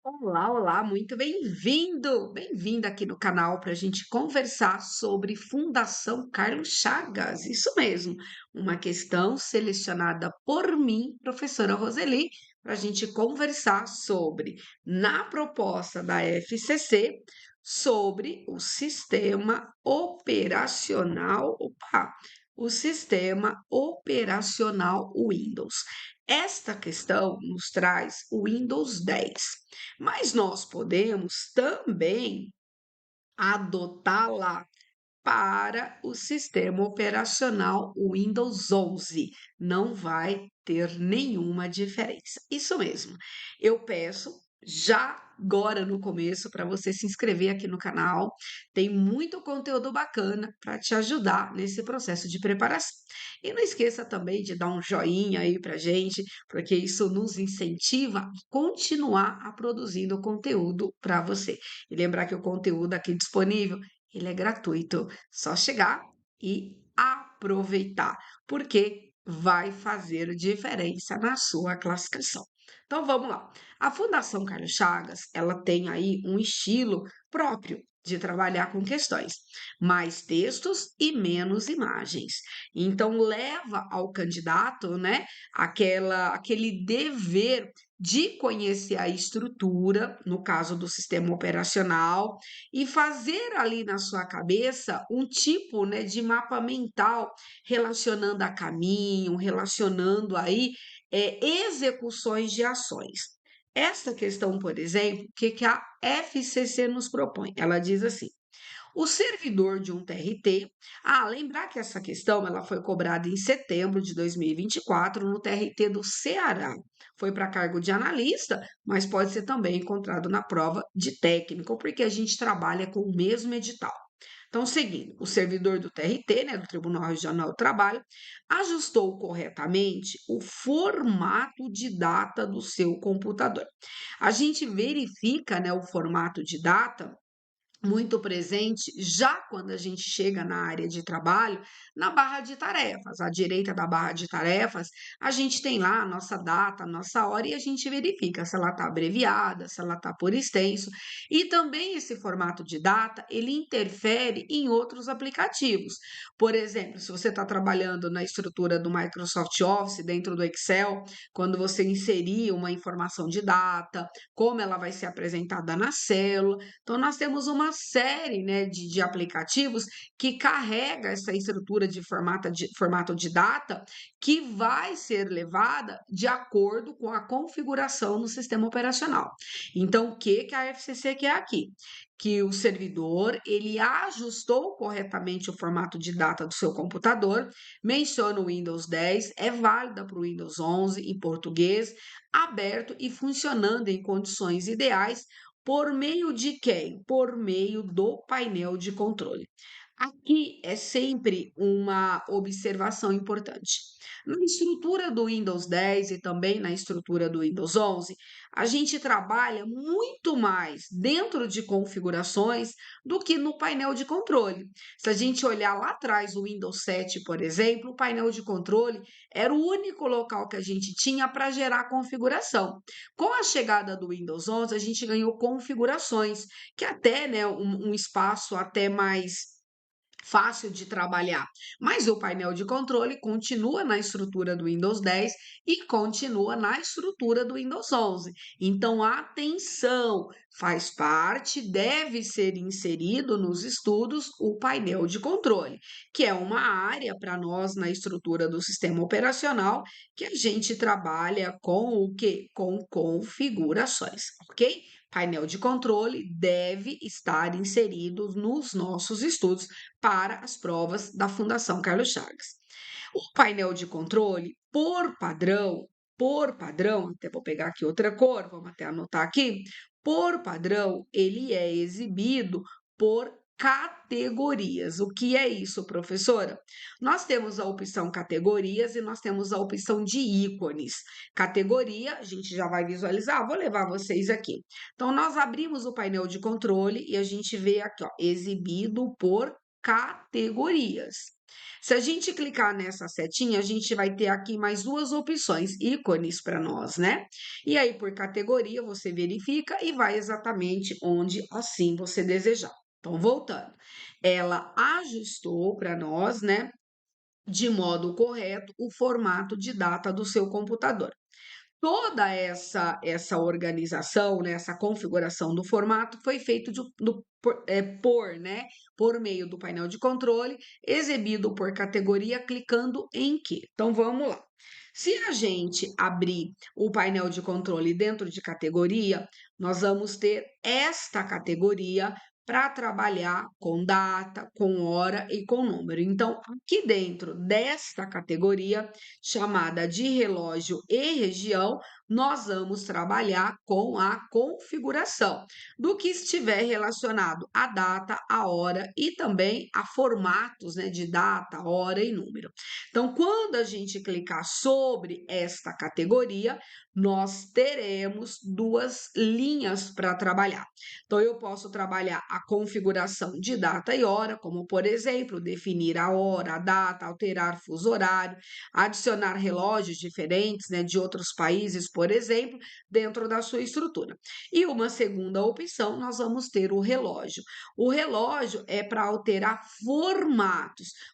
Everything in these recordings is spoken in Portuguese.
Olá, olá, muito bem-vindo, bem-vinda aqui no canal para a gente conversar sobre Fundação Carlos Chagas. Isso mesmo, uma questão selecionada por mim, professora Roseli, para a gente conversar sobre, na proposta da FCC, sobre o sistema operacional Windows. Esta questão nos traz o Windows 10. Mas nós podemos também adotá-la para o sistema operacional Windows 11. Não vai ter nenhuma diferença. Isso mesmo. Eu peço já agora no começo para você se inscrever aqui no canal. Tem muito conteúdo bacana para te ajudar nesse processo de preparação. E não esqueça também de dar um joinha aí para gente, porque isso nos incentiva a continuar a produzindo conteúdo para você. E lembrar que o conteúdo aqui disponível ele é gratuito, só chegar e aproveitar, porque vai fazer diferença na sua classificação. Então vamos lá. A Fundação Carlos Chagas, ela tem aí um estilo próprio de trabalhar com questões, mais textos e menos imagens. Então leva ao candidato, né, aquele dever de conhecer a estrutura, no caso do sistema operacional, e fazer ali na sua cabeça um tipo, né, de mapa mental relacionando a caminho, relacionando aí execuções de ações. Essa questão, por exemplo, o que a FCC nos propõe? Ela diz assim: o servidor de um TRT, lembrar que essa questão ela foi cobrada em setembro de 2024 no TRT do Ceará. Foi para cargo de analista, mas pode ser também encontrado na prova de técnico, porque a gente trabalha com o mesmo edital. Então, seguindo, o servidor do TRT, né, do Tribunal Regional do Trabalho, ajustou corretamente o formato de data do seu computador. A gente verifica, né, o formato de data muito presente já quando a gente chega na área de trabalho, na barra de tarefas. À direita da barra de tarefas, a gente tem lá a nossa data, a nossa hora e a gente verifica se ela está abreviada, se ela está por extenso. E também esse formato de data, ele interfere em outros aplicativos. Por exemplo, se você está trabalhando na estrutura do Microsoft Office, dentro do Excel, quando você inserir uma informação de data, como ela vai ser apresentada na célula, então, nós temos uma série, né, de aplicativos que carrega essa estrutura de formato de data que vai ser levada de acordo com a configuração no sistema operacional. Então, o que a FCC quer aqui? Que o servidor ele ajustou corretamente o formato de data do seu computador, menciona o Windows 10, é válida para o Windows 11 em português, aberto e funcionando em condições ideais por meio de quem? Por meio do painel de controle. Aqui é sempre uma observação importante. Na estrutura do Windows 10 e também na estrutura do Windows 11, a gente trabalha muito mais dentro de configurações do que no painel de controle. Se a gente olhar lá atrás o Windows 7, por exemplo, o painel de controle era o único local que a gente tinha para gerar configuração. Com a chegada do Windows 11, a gente ganhou configurações, que até, né, um espaço até mais fácil de trabalhar. Mas o painel de controle continua na estrutura do Windows 10 e continua na estrutura do Windows 11. Então, atenção, faz parte, deve ser inserido nos estudos o painel de controle, que é uma área para nós na estrutura do sistema operacional que a gente trabalha com o quê? Com configurações, ok? Painel de controle deve estar inserido nos nossos estudos para as provas da Fundação Carlos Chagas. O painel de controle, por padrão, até vou pegar aqui outra cor, vamos até anotar aqui, por padrão, ele é exibido por categorias. O que é isso, professora? Nós temos a opção categorias e nós temos a opção de ícones. Categoria, a gente já vai visualizar, vou levar vocês aqui. Então, nós abrimos o painel de controle e a gente vê aqui, ó, exibido por categorias. Se a gente clicar nessa setinha, a gente vai ter aqui mais duas opções, ícones para nós, né? E aí, por categoria, você verifica e vai exatamente onde assim você desejar. Então, voltando, ela ajustou para nós, né, de modo correto, o formato de data do seu computador. Toda essa organização, né, essa configuração do formato foi feito né, por meio do painel de controle, exibido por categoria, clicando em que. Então vamos lá. Se a gente abrir o painel de controle dentro de categoria, nós vamos ter esta categoria para trabalhar com data, com hora e com número. Então, aqui dentro desta categoria, chamada de relógio e região, nós vamos trabalhar com a configuração do que estiver relacionado à data, à hora e também a formatos, né, de data, hora e número. Então, quando a gente clicar sobre esta categoria, nós teremos duas linhas para trabalhar. Então, eu posso trabalhar a configuração de data e hora, como, por exemplo, definir a hora, a data, alterar fuso horário, adicionar relógios diferentes, né, de outros países, por exemplo, dentro da sua estrutura. E uma segunda opção, nós vamos ter o relógio. O relógio é para alterar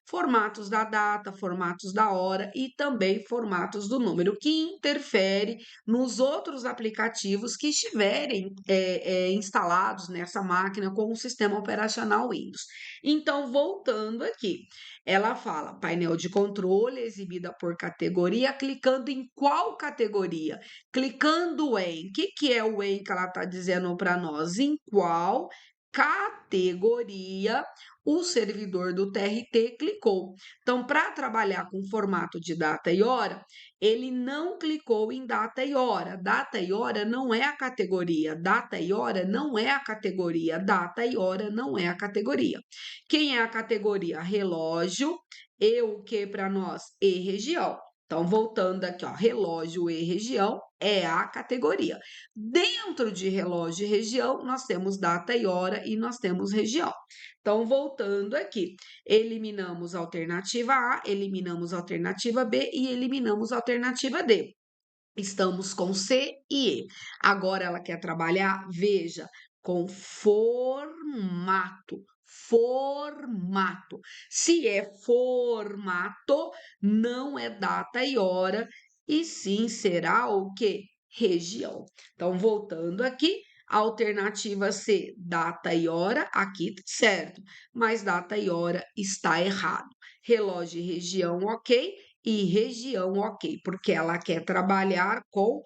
formatos da data, formatos da hora e também formatos do número, que interfere nos outros aplicativos que estiverem instalados nessa máquina com o sistema operacional Windows. Então, voltando aqui, ela fala painel de controle exibida por categoria, clicando em qual categoria? Clicando em, o que é o em que ela está dizendo para nós? Em qual categoria o servidor do TRT clicou. Então, para trabalhar com formato de data e hora, ele não clicou em data e hora. Data e hora não é a categoria. Data e hora não é a categoria. Data e hora não é a categoria. Quem é a categoria? Relógio e o que para nós? E região. Então, voltando aqui, ó, relógio e região é a categoria. Dentro de relógio e região, nós temos data e hora e nós temos região. Então, voltando aqui, eliminamos a alternativa A, eliminamos a alternativa B e eliminamos a alternativa D. Estamos com C e E. Agora ela quer trabalhar, veja, com formato. Formato. Se é formato, não é data e hora, e sim será o que? Região. Então, voltando aqui, alternativa C, data e hora, aqui certo, mas data e hora está errado. Relógio e região, ok, e região, ok, porque ela quer trabalhar com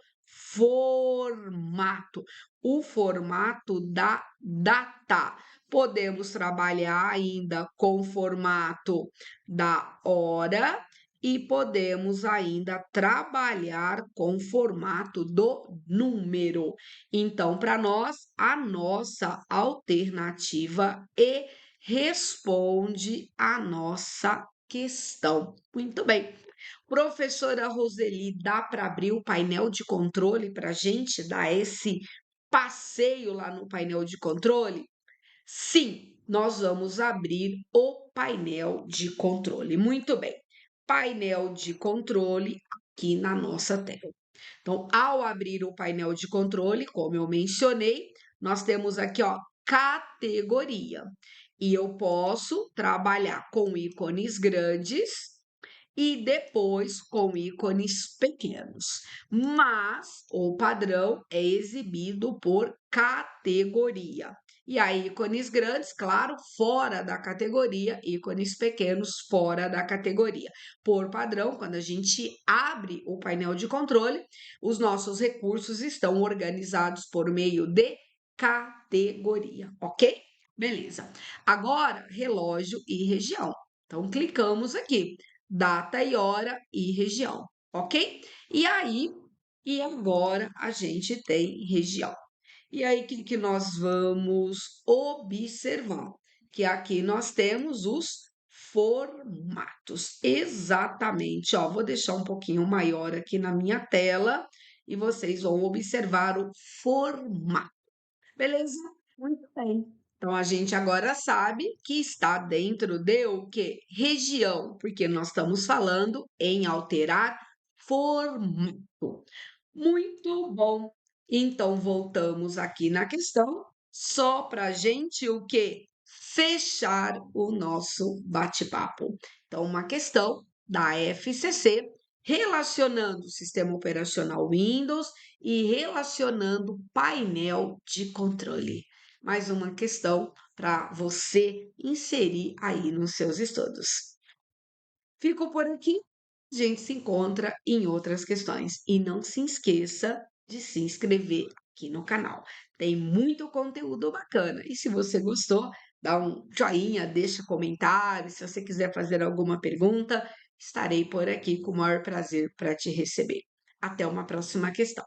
formato, o formato da data. Podemos trabalhar ainda com formato da hora e podemos ainda trabalhar com formato do número. Então, para nós, a nossa alternativa E responde a nossa questão. Muito bem. Professora Roseli, dá para abrir o painel de controle para a gente dar esse passeio lá no painel de controle? Sim, nós vamos abrir o painel de controle. Muito bem. Painel de controle aqui na nossa tela. Então, ao abrir o painel de controle, como eu mencionei, nós temos aqui, ó, categoria. E eu posso trabalhar com ícones grandes e depois com ícones pequenos. Mas o padrão é exibido por categoria. E aí, ícones grandes, claro, fora da categoria, ícones pequenos fora da categoria. Por padrão, quando a gente abre o painel de controle, os nossos recursos estão organizados por meio de categoria, ok? Beleza. Agora, relógio e região. Então, clicamos aqui data e hora e região, ok? E aí, e agora a gente tem região. E aí, o que nós vamos observar? Que aqui nós temos os formatos. Exatamente, ó, vou deixar um pouquinho maior aqui na minha tela e vocês vão observar o formato. Beleza? Muito bem. Então, a gente agora sabe que está dentro de o quê? Região, porque nós estamos falando em alterar formato. Muito bom. Então, voltamos aqui na questão, só para a gente o quê? Fechar o nosso bate-papo. Então, uma questão da FCC relacionando o sistema operacional Windows e relacionando painel de controle. Mais uma questão para você inserir aí nos seus estudos. Fico por aqui. A gente se encontra em outras questões. E não se esqueça de se inscrever aqui no canal. Tem muito conteúdo bacana. E se você gostou, dá um joinha, deixa comentário. Se você quiser fazer alguma pergunta, estarei por aqui com o maior prazer para te receber. Até uma próxima questão.